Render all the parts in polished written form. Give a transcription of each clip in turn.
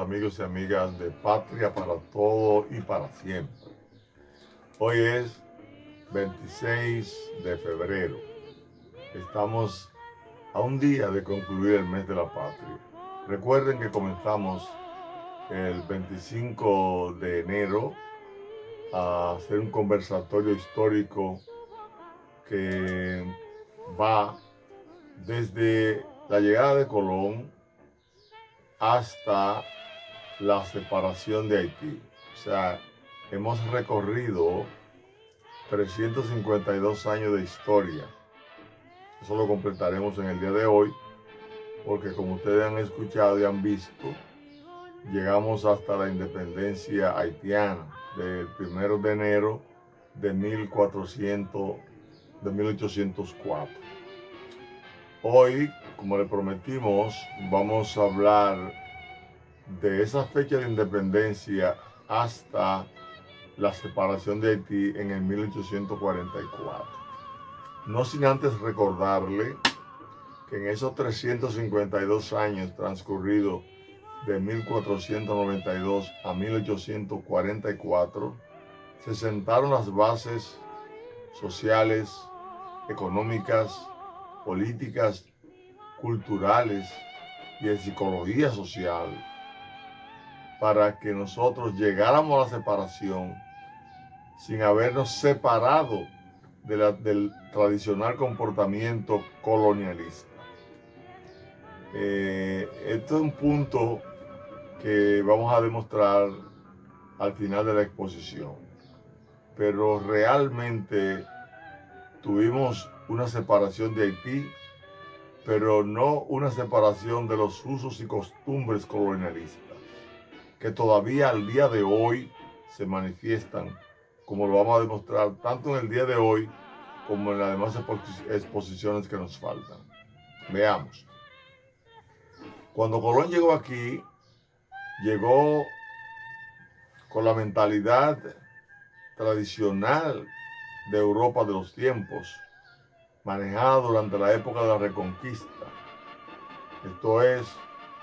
amigos y amigas de Patria para Todo y para Siempre. Hoy es 26 de febrero. Estamos a un día de concluir el mes de la patria. Recuerden que comenzamos el 25 de enero a hacer un conversatorio histórico que va desde la llegada de Colón hasta la separación de Haití. O sea, hemos recorrido 352 años de historia. Eso lo completaremos en el día de hoy, porque como ustedes han escuchado y han visto, llegamos hasta la independencia haitiana del 1 de enero de 1804. Hoy, como le prometimos, vamos a hablar de esa fecha de independencia hasta la separación de Haití en el 1844. No sin antes recordarle que en esos 352 años transcurridos de 1492 a 1844 se sentaron las bases sociales, económicas, políticas, culturales y de psicología social para que nosotros llegáramos a la separación sin habernos separado del tradicional comportamiento colonialista. Esto es un punto que vamos a demostrar al final de la exposición, pero realmente tuvimos una separación de Haití, pero no una separación de los usos y costumbres colonialistas, que todavía al día de hoy se manifiestan, como lo vamos a demostrar tanto en el día de hoy como en las demás exposiciones que nos faltan. Veamos. Cuando Colón llegó aquí, llegó con la mentalidad tradicional de Europa de los tiempos, manejada durante la época de la Reconquista. Esto es,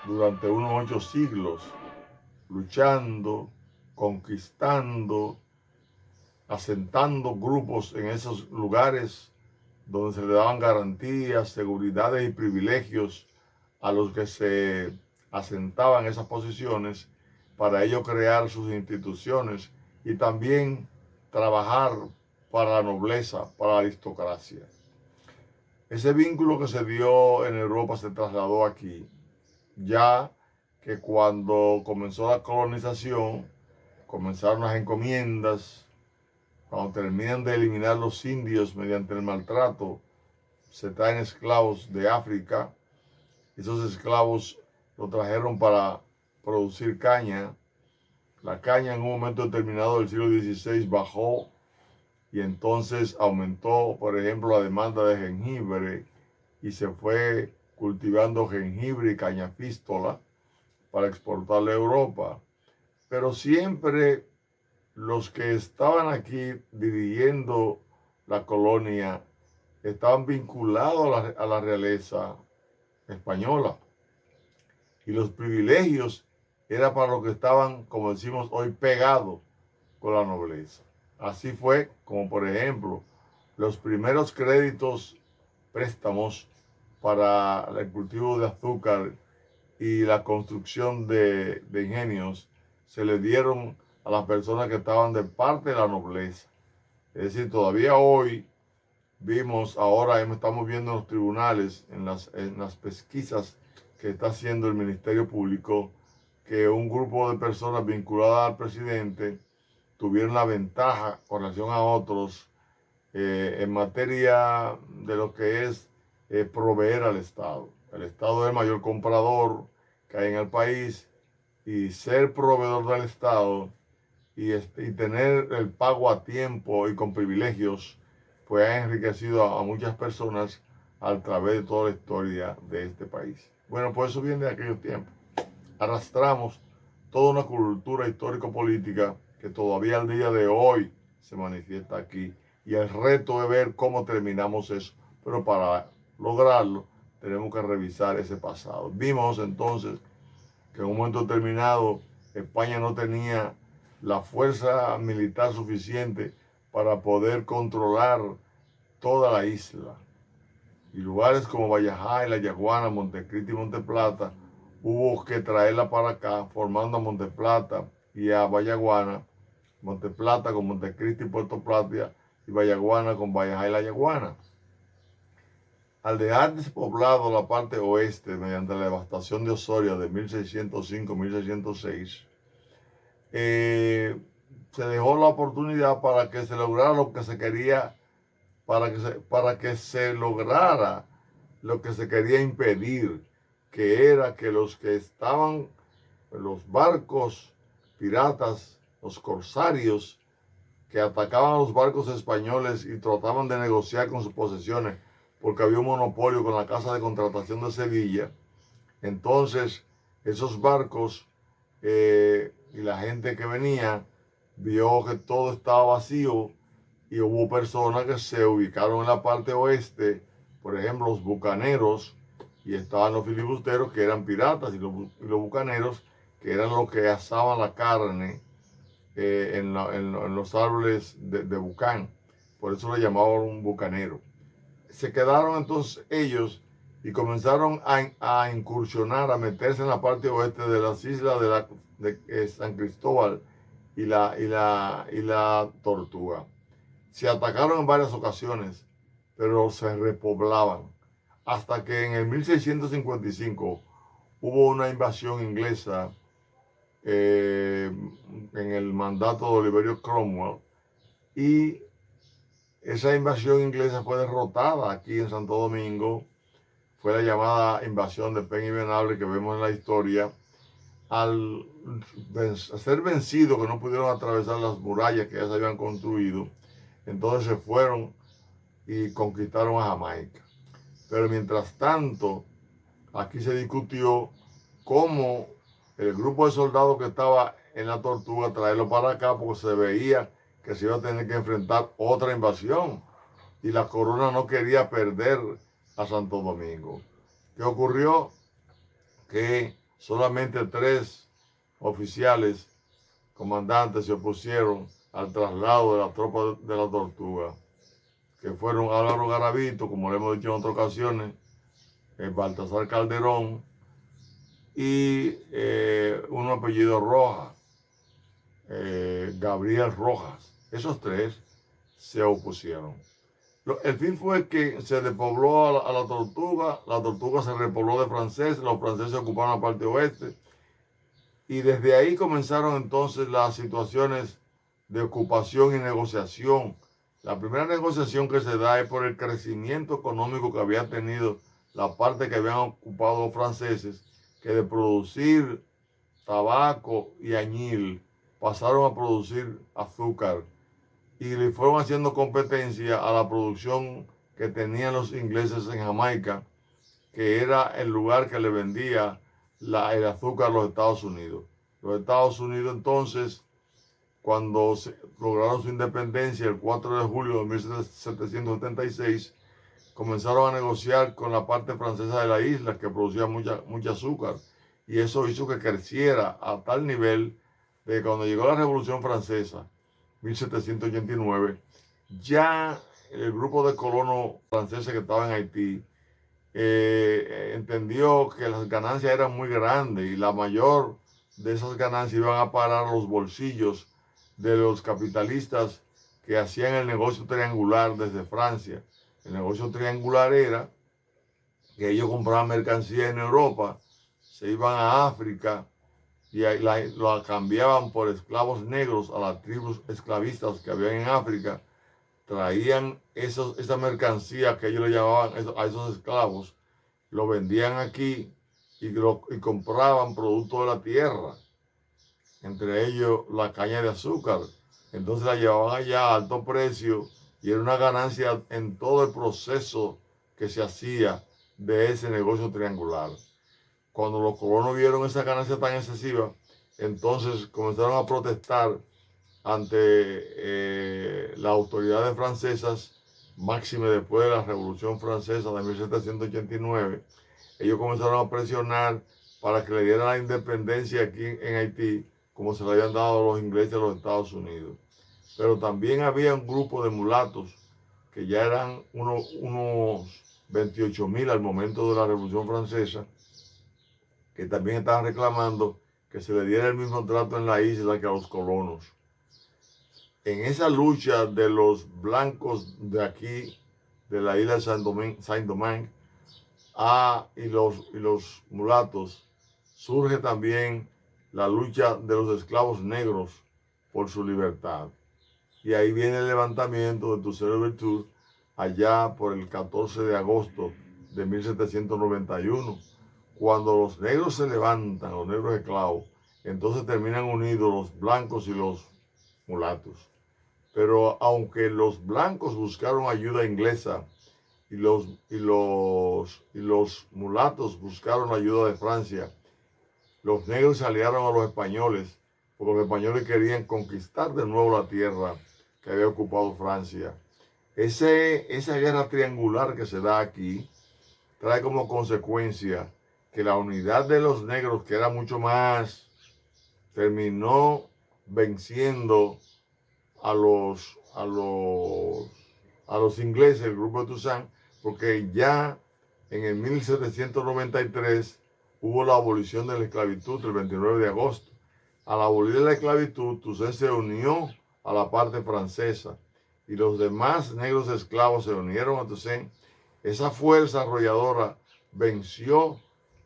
durante unos 8 siglos, luchando, conquistando, asentando grupos en esos lugares donde se le daban garantías, seguridades y privilegios a los que se asentaban en esas posiciones, para ello crear sus instituciones y también trabajar para la nobleza, para la aristocracia. Ese vínculo que se dio en Europa se trasladó aquí, ya que cuando comenzó la colonización, comenzaron las encomiendas. Cuando terminan de eliminar los indios mediante el maltrato, se traen esclavos de África. Esos esclavos los trajeron para producir caña. La caña en un momento determinado del siglo XVI bajó y entonces aumentó, por ejemplo, la demanda de jengibre y se fue cultivando jengibre y cañafístola para exportarle a Europa. Pero siempre los que estaban aquí dirigiendo la colonia estaban vinculados a la realeza española. Y los privilegios eran para los que estaban, como decimos hoy, pegados con la nobleza. Así fue como, por ejemplo, los primeros créditos, préstamos para el cultivo de azúcar y la construcción de ingenios se le dieron a las personas que estaban de parte de la nobleza. Es decir, todavía hoy vimos, ahora estamos viendo en los tribunales, en las pesquisas que está haciendo el Ministerio Público, que un grupo de personas vinculadas al presidente tuvieron la ventaja con relación a otros en materia de lo que es proveer al Estado. El Estado es el mayor comprador que hay en el país, y ser proveedor del Estado y tener el pago a tiempo y con privilegios, pues ha enriquecido a muchas personas a través de toda la historia de este país. Bueno, pues eso viene de aquellos tiempos. Arrastramos toda una cultura histórico-política que todavía al día de hoy se manifiesta aquí. Y el reto es ver cómo terminamos eso. Pero para lograrlo tenemos que revisar ese pasado. Vimos entonces que en un momento determinado España no tenía la fuerza militar suficiente para poder controlar toda la isla. Y lugares como Vallajá y La Yaguana, Montecristi y Monteplata, hubo que traerla para acá, formando a Monteplata y a Vallaguana, Monteplata con Montecristi y Puerto Plata y Vallaguana con Vallajá y La Yaguana. Al dejar despoblado la parte oeste mediante la devastación de Osorio de 1605-1606, se dejó la oportunidad para que se lograra lo que se quería, para que se lograra lo que se quería impedir, que era que los que estaban, los barcos piratas, los corsarios, que atacaban a los barcos españoles y trataban de negociar con sus posesiones, porque había un monopolio con la Casa de Contratación de Sevilla. Entonces, esos barcos y la gente que venía vio que todo estaba vacío y hubo personas que se ubicaron en la parte oeste, por ejemplo, los bucaneros, y estaban los filibusteros que eran piratas y los bucaneros que eran los que asaban la carne en los árboles de bucán. Por eso le llamaban un bucanero. Se quedaron entonces ellos y comenzaron a incursionar, a meterse en la parte oeste de las islas de San Cristóbal y la Tortuga. Se atacaron en varias ocasiones, pero se repoblaban. Hasta que en el 1655 hubo una invasión inglesa en el mandato de Oliverio Cromwell, y esa invasión inglesa fue derrotada aquí en Santo Domingo. Fue la llamada invasión de Pen y Venable que vemos en la historia. Al ser vencidos, que no pudieron atravesar las murallas que ya se habían construido, entonces se fueron y conquistaron a Jamaica. Pero mientras tanto, aquí se discutió cómo el grupo de soldados que estaba en la Tortuga traerlo para acá, porque se veía que se iba a tener que enfrentar otra invasión y la corona no quería perder a Santo Domingo. ¿Qué ocurrió? Que solamente 3 oficiales comandantes se opusieron al traslado de la tropa de la Tortuga, que fueron Álvaro Garavito, como le hemos dicho en otras ocasiones, Baltasar Calderón y un apellido Rojas, Gabriel Rojas. Esos 3 se opusieron. El fin fue que se despobló a la Tortuga se repobló de franceses, los franceses ocuparon la parte oeste, y desde ahí comenzaron entonces las situaciones de ocupación y negociación. La primera negociación que se da es por el crecimiento económico que había tenido la parte que habían ocupado los franceses, que de producir tabaco y añil pasaron a producir azúcar y le fueron haciendo competencia a la producción que tenían los ingleses en Jamaica, que era el lugar que le vendía el azúcar a los Estados Unidos. Los Estados Unidos entonces, cuando lograron su independencia el 4 de julio de 1776, comenzaron a negociar con la parte francesa de la isla, que producía mucha azúcar, y eso hizo que creciera a tal nivel de que cuando llegó la Revolución Francesa, 1789, ya el grupo de colonos franceses que estaban en Haití entendió que las ganancias eran muy grandes y la mayor de esas ganancias iban a parar a los bolsillos de los capitalistas que hacían el negocio triangular desde Francia. El negocio triangular era que ellos compraban mercancía en Europa, se iban a África y lo cambiaban por esclavos negros a las tribus esclavistas que habían en África, traían esa mercancía que ellos le llamaban a esos esclavos, lo vendían aquí y compraban productos de la tierra, entre ellos la caña de azúcar. Entonces la llevaban allá a alto precio y era una ganancia en todo el proceso que se hacía de ese negocio triangular. Cuando los colonos vieron esa ganancia tan excesiva, entonces comenzaron a protestar ante las autoridades francesas, máxime después de la Revolución Francesa de 1789. Ellos comenzaron a presionar para que le dieran la independencia aquí en Haití, como se le habían dado a los ingleses de los Estados Unidos. Pero también había un grupo de mulatos que ya eran unos 28,000 al momento de la Revolución Francesa, que también estaban reclamando que se le diera el mismo trato en la isla que a los colonos. En esa lucha de los blancos de aquí, de la isla de Saint-Domingue, y los mulatos, surge también la lucha de los esclavos negros por su libertad. Y ahí viene el levantamiento de Toussaint Louverture allá por el 14 de agosto de 1791. Cuando los negros se levantan, los negros esclavos, entonces terminan unidos los blancos y los mulatos. Pero aunque los blancos buscaron ayuda inglesa y los mulatos buscaron ayuda de Francia, los negros se aliaron a los españoles, porque los españoles querían conquistar de nuevo la tierra que había ocupado Francia. Esa guerra triangular que se da aquí trae como consecuencia que la unidad de los negros, que era mucho más, terminó venciendo a los ingleses, el grupo de Toussaint, porque ya en el 1793 hubo la abolición de la esclavitud el 29 de agosto. Al abolir la esclavitud, Toussaint se unió a la parte francesa y los demás negros esclavos se unieron a Toussaint. Esa fuerza arrolladora venció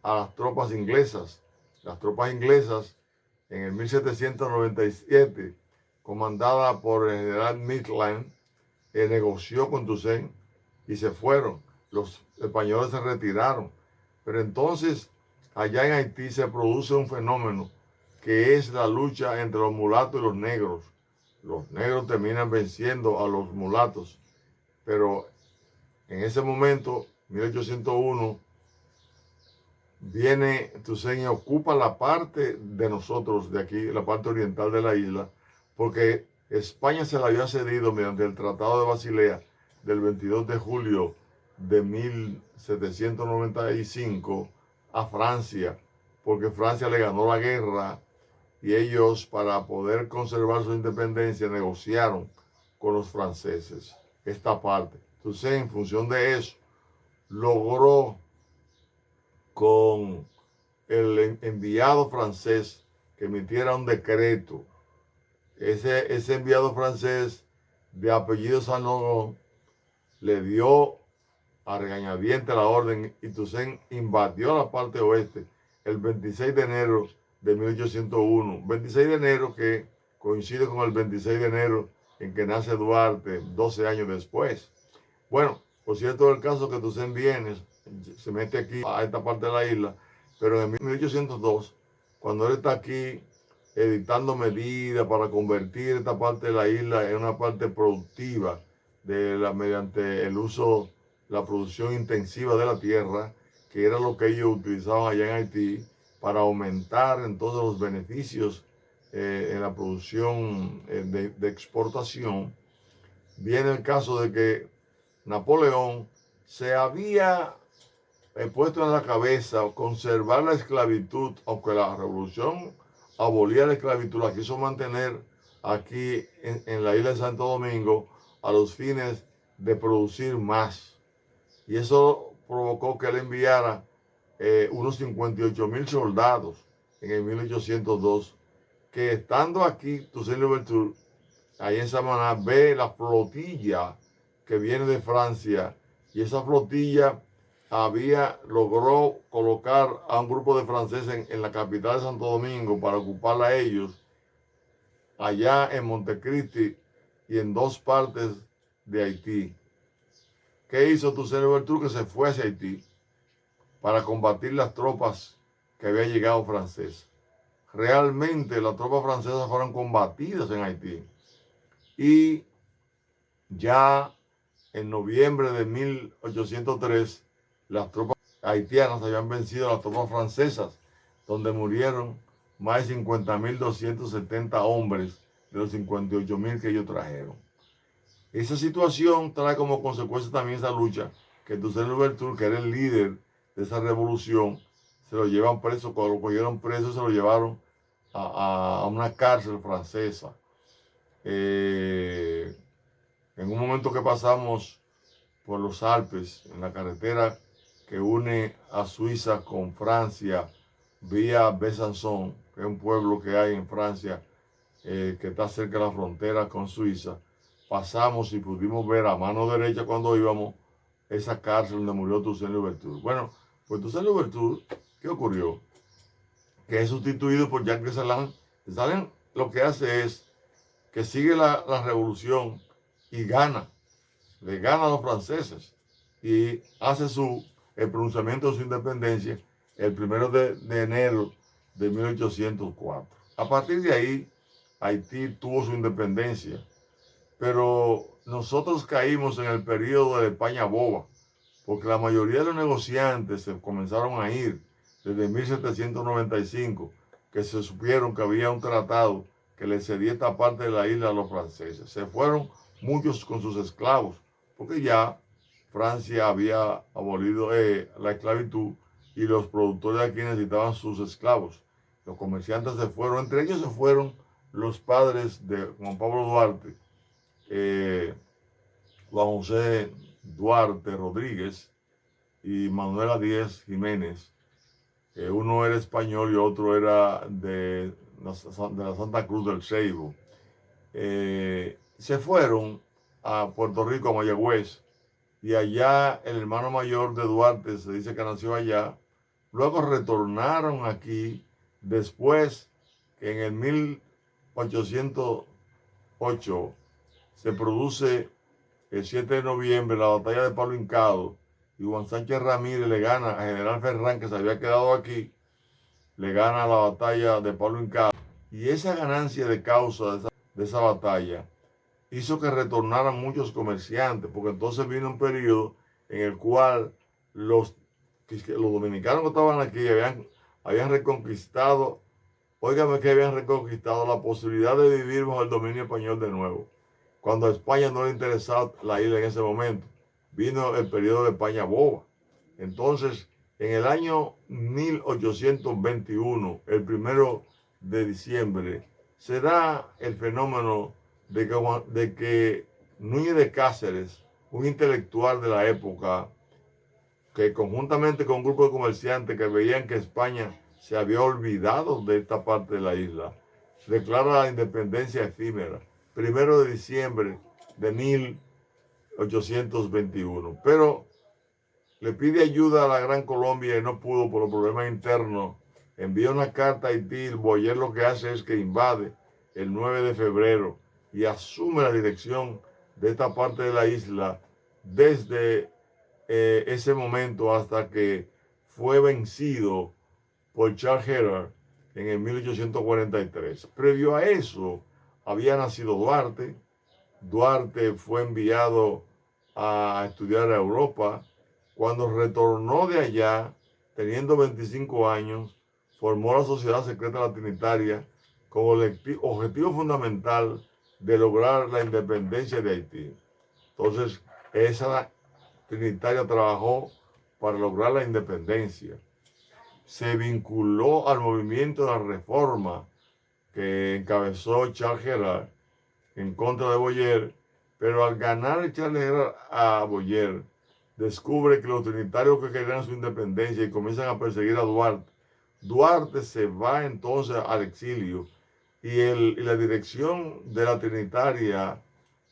a las tropas inglesas. Las tropas inglesas en el 1797, comandada por el general Maitland, negoció con Toussaint y se fueron. Los españoles se retiraron. Pero entonces, allá en Haití se produce un fenómeno que es la lucha entre los mulatos y los negros. Los negros terminan venciendo a los mulatos, pero en ese momento, 1801, viene Toussaint y ocupa la parte de nosotros, de aquí, la parte oriental de la isla, porque España se la había cedido mediante el Tratado de Basilea del 22 de julio de 1795 a Francia, porque Francia le ganó la guerra y ellos, para poder conservar su independencia, negociaron con los franceses esta parte. Entonces, en función de eso, logró con el enviado francés que emitiera un decreto. Ese enviado francés de apellido Saint-Laurent le dio a regañadientes la orden y Toussaint invadió la parte oeste el 26 de enero de 1801. 26 de enero que coincide con el 26 de enero en que nace Duarte 12 años después. Bueno, por cierto, el caso que Toussaint viene, se mete aquí a esta parte de la isla, pero en 1802, cuando él está aquí editando medidas para convertir esta parte de la isla en una parte productiva mediante el uso, la producción intensiva de la tierra, que era lo que ellos utilizaban allá en Haití, para aumentar entonces los beneficios en la producción de exportación. Viene el caso de que Napoleón se había puesto en la cabeza conservar la esclavitud, aunque la revolución abolía la esclavitud, la quiso mantener aquí en la isla de Santo Domingo a los fines de producir más. Y eso provocó que él enviara unos 58,000 soldados en el 1802, que estando aquí Toussaint Louverture, ahí en Samaná, ve la flotilla que viene de Francia, y esa flotilla logró colocar a un grupo de franceses en la capital de Santo Domingo para ocuparla a ellos, allá en Montecristi y en dos partes de Haití. ¿Qué hizo Toussaint Louverture? Que se fue hacia Haití para combatir las tropas que habían llegado francesas. Realmente las tropas francesas fueron combatidas en Haití. Y ya en noviembre de 1803, las tropas haitianas habían vencido a las tropas francesas, donde murieron más de 50,270 hombres de los 58,000 que ellos trajeron. Esa situación trae como consecuencia también esa lucha, que Toussaint Louverture, que era el líder de esa revolución, se lo llevan preso. Cuando lo cogieron preso, se lo llevaron a una cárcel francesa. En un momento que pasamos por los Alpes, en la carretera que une a Suiza con Francia, vía Besançon, que es un pueblo que hay en Francia, que está cerca de la frontera con Suiza, pasamos y pudimos ver a mano derecha cuando íbamos esa cárcel donde murió Toussaint Louverture. Bueno, pues Toussaint Louverture, ¿qué ocurrió? Que es sustituido por Jacques Dessalines. Dessalines lo que hace es que sigue la revolución y gana, le gana a los franceses y hace el pronunciamiento de su independencia el 1 de enero de 1804. A partir de ahí, Haití tuvo su independencia, pero nosotros caímos en el periodo de España boba, porque la mayoría de los negociantes se comenzaron a ir desde 1795, que se supieron que había un tratado que le cedía esta parte de la isla a los franceses. Se fueron muchos con sus esclavos, porque ya Francia había abolido la esclavitud y los productores de aquí necesitaban sus esclavos. Los comerciantes se fueron, entre ellos se fueron los padres de Juan Pablo Duarte, Juan José Duarte Rodríguez y Manuela Díez Jiménez. Uno era español y otro era de la Santa Cruz del Ceibo. Se fueron a Puerto Rico, a Mayagüez, y allá el hermano mayor de Duarte, se dice que nació allá. Luego retornaron aquí, después que en el 1808 se produce el 7 de noviembre la batalla de Palo Hincado, y Juan Sánchez Ramírez le gana a General Ferrán, que se había quedado aquí, le gana la batalla de Palo Hincado. Y esa ganancia de causa de esa batalla hizo que retornaran muchos comerciantes, porque entonces vino un periodo en el cual los dominicanos que estaban aquí habían reconquistado, óigame que habían reconquistado la posibilidad de vivir bajo el dominio español de nuevo. Cuando a España no le interesaba la isla en ese momento, vino el periodo de España boba. Entonces, en el año 1821, el 1 de diciembre, se da el fenómeno de que Núñez de Cáceres, un intelectual de la época, que conjuntamente con un grupo de comerciantes que veían que España se había olvidado de esta parte de la isla, declara la independencia efímera, 1 de diciembre de 1821. Pero le pide ayuda a la Gran Colombia y no pudo por los problemas internos. Envía una carta a Haití. Boyer lo que hace es que invade el 9 de febrero y asume la dirección de esta parte de la isla desde ese momento hasta que fue vencido por Charles Herard en el 1843. Previo a eso, había nacido Duarte. Duarte fue enviado a estudiar a Europa. Cuando retornó de allá, teniendo 25 años, formó la Sociedad Secreta Latinitaria con el objetivo fundamental de lograr la independencia de Haití. Entonces, esa Trinitaria trabajó para lograr la independencia. Se vinculó al movimiento de la reforma que encabezó Charles Herard en contra de Boyer, pero al ganar Charles Herard a Boyer, descubre que los trinitarios que querían su independencia y comienzan a perseguir a Duarte. Duarte se va entonces al exilio y la dirección de la Trinitaria,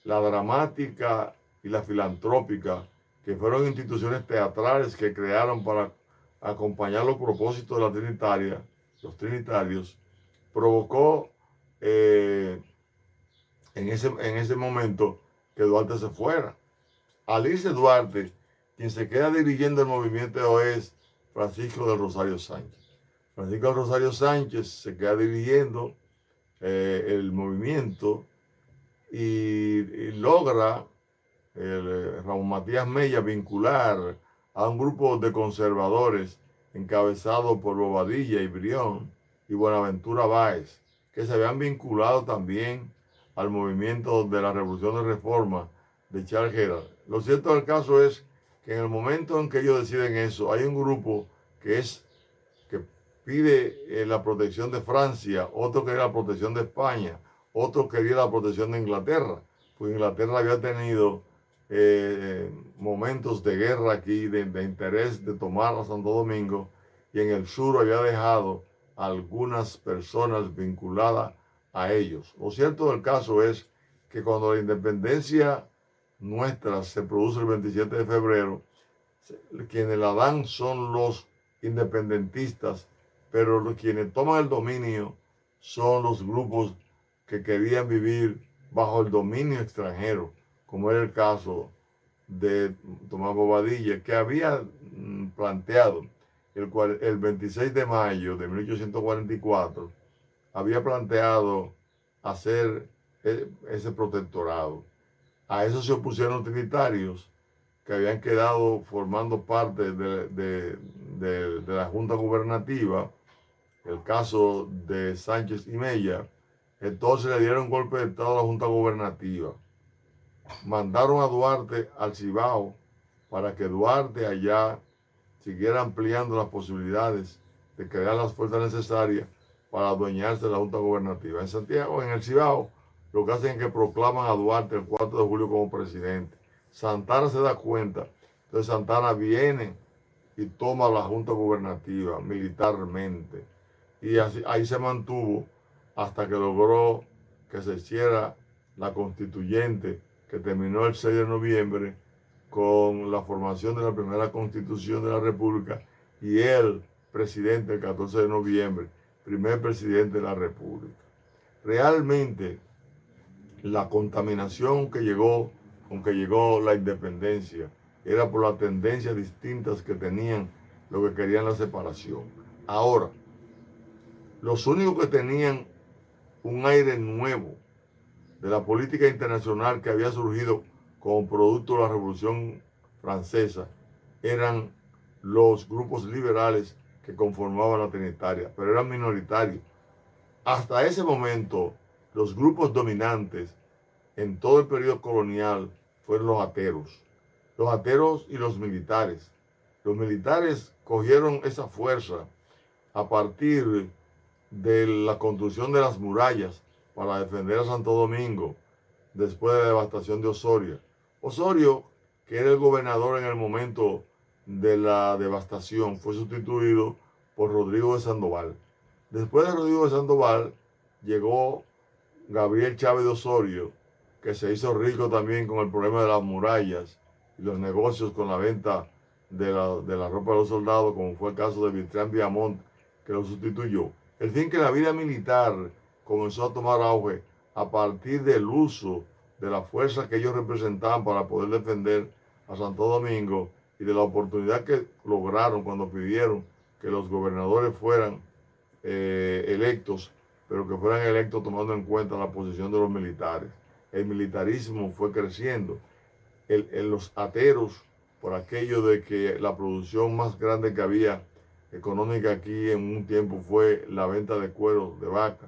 la dramática y la filantrópica, que fueron instituciones teatrales que crearon para acompañar los propósitos de la Trinitaria, los trinitarios, provocó en ese momento que Duarte se fuera. Al irse Duarte, quien se queda dirigiendo el movimiento es Francisco del Rosario Sánchez. Francisco del Rosario Sánchez se queda dirigiendo el movimiento y logra Ramón Matías Mella vincular a un grupo de conservadores encabezado por Bobadilla y Brión y Buenaventura Báez, que se habían vinculado también al movimiento de la Revolución de Reforma de Charles Herard. Lo cierto del caso es que en el momento en que ellos deciden eso, hay un grupo que pide la protección de Francia, otro quería la protección de España, otro quería la protección de Inglaterra, pues Inglaterra había tenido momentos de guerra aquí, de interés de tomar a Santo Domingo, y en el sur había dejado a algunas personas vinculadas a ellos. Lo cierto del caso es que cuando la independencia nuestra se produce el 27 de febrero, quienes la dan son los independentistas, pero quienes toman el dominio son los grupos que querían vivir bajo el dominio extranjero, como era el caso de Tomás Bobadilla, que había planteado el 26 de mayo de 1844, había planteado hacer ese protectorado. A eso se opusieron los trinitarios, que habían quedado formando parte de la Junta Gubernativa, el caso de Sánchez y Mella. Entonces le dieron golpe de Estado a la Junta Gubernativa. Mandaron a Duarte al Cibao para que Duarte allá siguiera ampliando las posibilidades de crear las fuerzas necesarias para adueñarse de la Junta Gubernativa. En Santiago, en el Cibao, lo que hacen es que proclaman a Duarte el 4 de julio como presidente. Santana se da cuenta, entonces Santana viene y toma la Junta Gubernativa militarmente. Y así, ahí se mantuvo hasta que logró que se hiciera la constituyente, que terminó el 6 de noviembre con la formación de la primera constitución de la República y el presidente el 14 de noviembre, primer presidente de la República. Realmente la contaminación con que llegó la independencia era por las tendencias distintas que tenían lo que querían la separación. Ahora, los únicos que tenían un aire nuevo de la política internacional que había surgido como producto de la Revolución Francesa eran los grupos liberales que conformaban la Trinitaria, pero eran minoritarios. Hasta ese momento, los grupos dominantes en todo el periodo colonial fueron los ateros y los militares. Los militares cogieron esa fuerza a partir de la construcción de las murallas para defender a Santo Domingo después de la devastación de Osorio. Osorio, que era el gobernador en el momento de la devastación, fue sustituido por Rodrigo de Sandoval. Después de Rodrigo de Sandoval llegó Gabriel Chávez de Osorio, que se hizo rico también con el problema de las murallas y los negocios con la venta de la ropa de los soldados, como fue el caso de Beltrán Viamont, que lo sustituyó. El fin que la vida militar comenzó a tomar auge a partir del uso de la fuerza que ellos representaban para poder defender a Santo Domingo y de la oportunidad que lograron cuando pidieron que los gobernadores fueran electos, pero que fueran electos tomando en cuenta la posición de los militares. El militarismo fue creciendo. Los ateros, por aquello de que la producción más grande que había económica aquí en un tiempo fue la venta de cuero de vaca.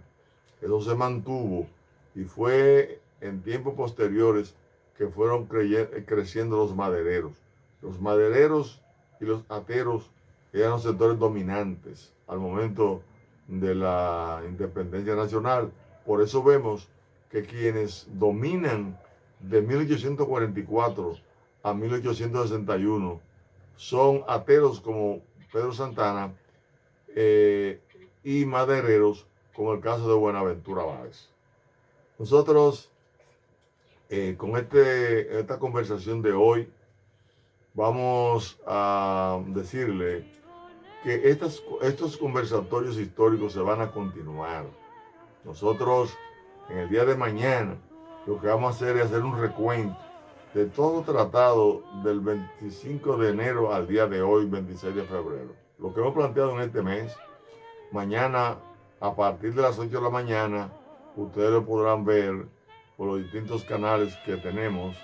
Eso se mantuvo y fue en tiempos posteriores que fueron creciendo los madereros. Los madereros y los ateros eran los sectores dominantes al momento de la independencia nacional. Por eso vemos que quienes dominan de 1844 a 1861 son ateros como Pedro Santana y madereros como el caso de Buenaventura Báez. Nosotros con esta conversación de hoy vamos a decirle que estos conversatorios históricos se van a continuar. Nosotros en el día de mañana lo que vamos a hacer es hacer un recuento de todo tratado del 25 de enero al día de hoy, 26 de febrero. Lo que hemos planteado en este mes, mañana a partir de las 8 de la mañana, ustedes lo podrán ver por los distintos canales que tenemos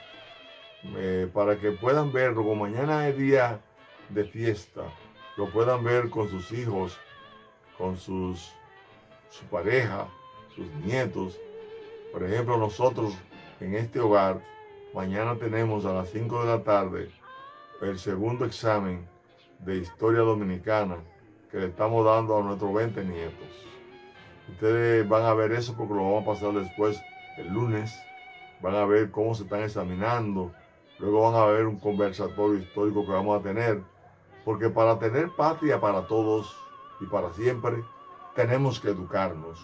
para que puedan verlo. Como mañana es día de fiesta, lo puedan ver con sus hijos, con su pareja, sus nietos. Por ejemplo, nosotros en este hogar, mañana tenemos a las 5 de la tarde el segundo examen de historia dominicana que le estamos dando a nuestros 20 nietos. Ustedes van a ver eso porque lo vamos a pasar después el lunes. Van a ver cómo se están examinando. Luego van a ver un conversatorio histórico que vamos a tener. Porque para tener patria para todos y para siempre, tenemos que educarnos.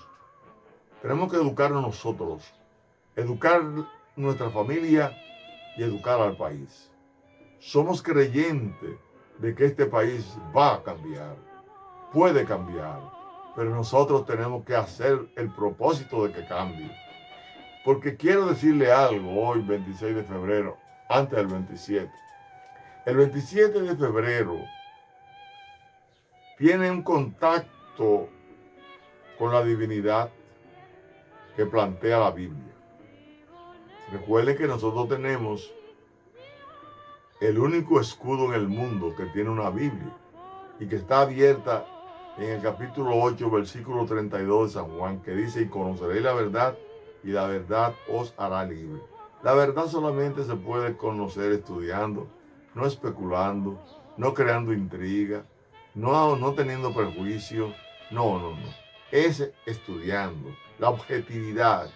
Tenemos que educarnos nosotros. Educar nuestra familia y educar al país. Somos creyentes de que este país va a cambiar. Puede cambiar. Pero nosotros tenemos que hacer el propósito de que cambie. Porque quiero decirle algo hoy, 26 de febrero, antes del 27. El 27 de febrero tiene un contacto con la divinidad que plantea la Biblia. Recuerden que nosotros tenemos el único escudo en el mundo que tiene una Biblia y que está abierta en el capítulo 8, versículo 32 de San Juan, que dice: y conoceréis la verdad, y la verdad os hará libre. La verdad solamente se puede conocer estudiando, no especulando, no creando intriga, no teniendo prejuicio, no. Es estudiando. La objetividad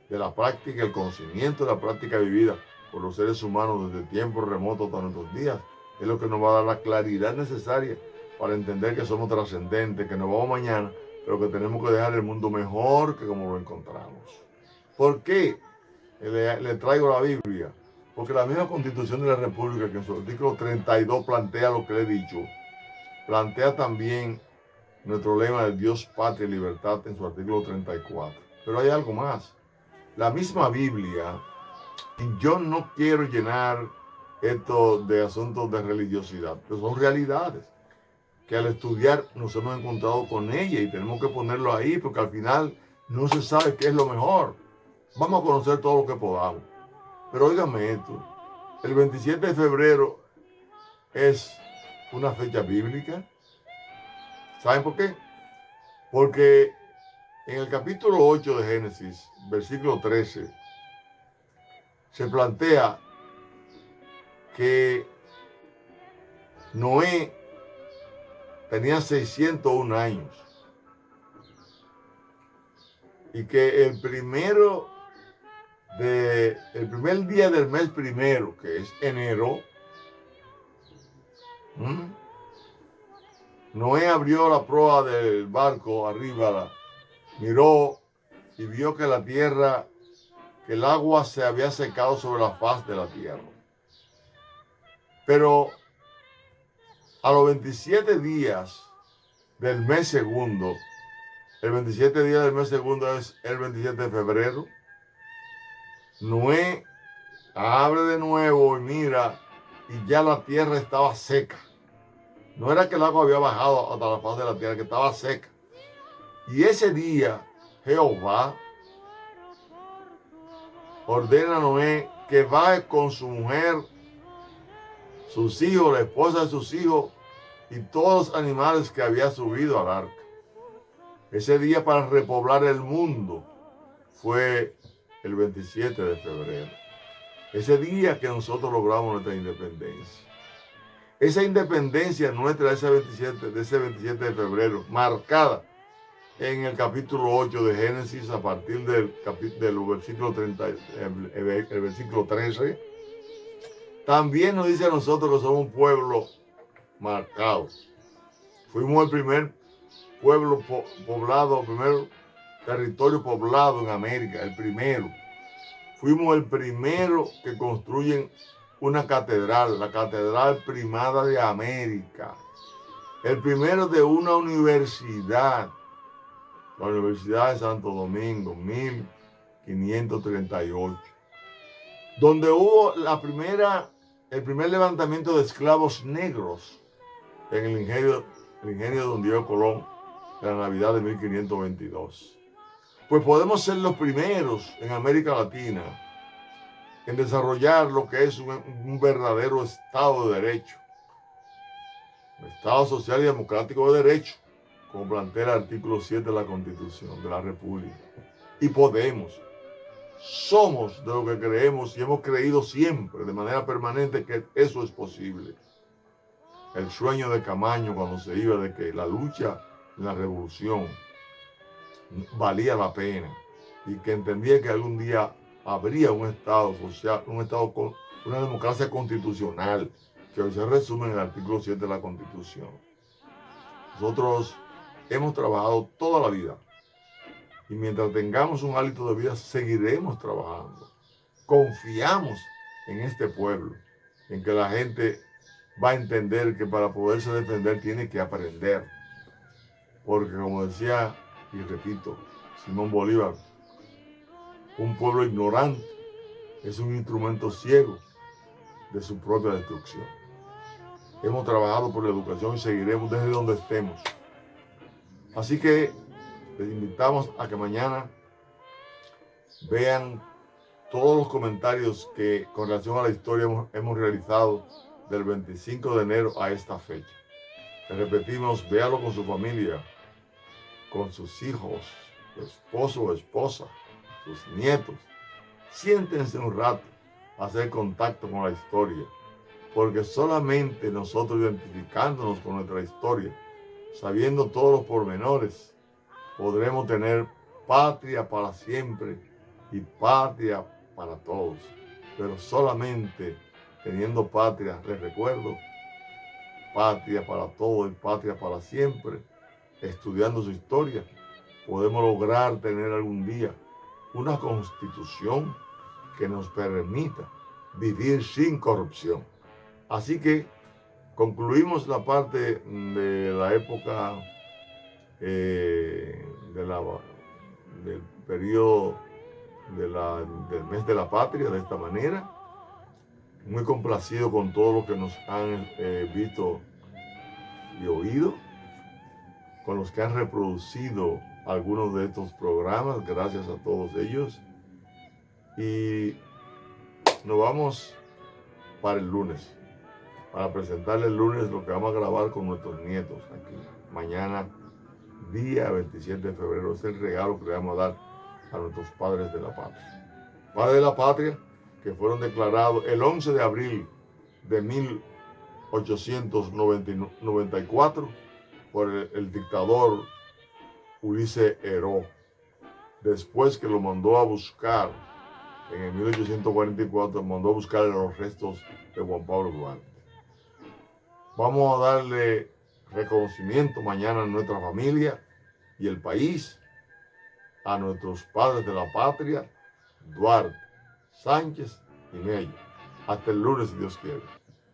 de la práctica, el conocimiento de la práctica vivida por los seres humanos desde tiempos remotos hasta nuestros días, es lo que nos va a dar la claridad necesaria para entender que somos trascendentes, que nos vamos mañana, pero que tenemos que dejar el mundo mejor que como lo encontramos. ¿Por qué le traigo la Biblia? Porque la misma Constitución de la República, que en su artículo 32 plantea lo que le he dicho, plantea también nuestro lema de Dios, patria y libertad en su artículo 34. Pero hay algo más. La misma Biblia, y yo no quiero llenar esto de asuntos de religiosidad, pero son realidades que al estudiar nos hemos encontrado con ella y tenemos que ponerlo ahí porque al final no se sabe qué es lo mejor. Vamos a conocer todo lo que podamos. Pero óigame esto, el 27 de febrero es una fecha bíblica. ¿Saben por qué? Porque en el capítulo 8 de Génesis, versículo 13, se plantea que Noé tenía 601 años y que el primer día del mes primero, que es enero, Noé abrió la proa del barco arriba, miró y vio que la tierra, que el agua se había secado sobre la faz de la tierra. Pero a los 27 días del mes segundo, el 27 día del mes segundo es el 27 de febrero, Noé abre de nuevo y mira y ya la tierra estaba seca. No era que el agua había bajado hasta la faz de la tierra, que estaba seca. Y ese día Jehová ordena a Noé que baje con su mujer, sus hijos, la esposa de sus hijos y todos los animales que había subido al arca. Ese día para repoblar el mundo fue el 27 de febrero. Ese día que nosotros logramos nuestra independencia. Esa independencia nuestra de ese 27 de febrero, marcada en el capítulo 8 de Génesis a partir del versículo 30, el versículo 13, también nos dice a nosotros que somos un pueblo marcado. Fuimos el primer pueblo poblado, el primer territorio poblado en América, el primero. Fuimos el primero que construyen una catedral, la Catedral Primada de América. El primero de una universidad, la Universidad de Santo Domingo, 1538, donde hubo el primer levantamiento de esclavos negros en el ingenio de Don Diego Colón, en la Navidad de 1522. Pues podemos ser los primeros en América Latina en desarrollar lo que es un verdadero Estado de Derecho, un Estado social y democrático de derecho, como plantea el artículo 7 de la Constitución de la República. Y somos de lo que creemos y hemos creído siempre, de manera permanente, que eso es posible. el sueño de Camaño cuando se iba de que la lucha en la revolución valía la pena y que entendía que algún día habría un Estado social, un Estado con una democracia constitucional, que hoy se resume en el artículo 7 de la Constitución. Nosotros hemos trabajado toda la vida y mientras tengamos un hálito de vida seguiremos trabajando. Confiamos en este pueblo, en que la gente va a entender que para poderse defender tiene que aprender. Porque como decía, y repito, Simón Bolívar, un pueblo ignorante es un instrumento ciego de su propia destrucción. Hemos trabajado por la educación y seguiremos desde donde estemos. Así que les invitamos a que mañana vean todos los comentarios que con relación a la historia hemos realizado del 25 de enero a esta fecha. Les repetimos, véalo con su familia, con sus hijos, su esposo o esposa, sus nietos. Siéntense un rato a hacer contacto con la historia, porque solamente nosotros identificándonos con nuestra historia, sabiendo todos los pormenores, podremos tener patria para siempre y patria para todos. Pero solamente teniendo patria, les recuerdo, patria para todos y patria para siempre, estudiando su historia, podemos lograr tener algún día una constitución que nos permita vivir sin corrupción. Así que concluimos la parte de la época del periodo del mes de la patria de esta manera. Muy complacido con todo lo que nos han visto y oído, con los que han reproducido algunos de estos programas, gracias a todos ellos. Y nos vamos para el lunes, para presentarle el lunes lo que vamos a grabar con nuestros nietos aquí. Mañana, día 27 de febrero, es el regalo que le vamos a dar a nuestros padres de la patria. Padres de la patria que fueron declarados el 11 de abril de 1894 por el dictador Ulises Heró, después que lo mandó a buscar en el 1844, mandó a buscar los restos de Juan Pablo Duarte. Vamos a darle reconocimiento mañana a nuestra familia y el país, a nuestros padres de la patria, Duarte, Sánchez y Mella. Hasta el lunes, si Dios quiere.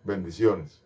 Bendiciones.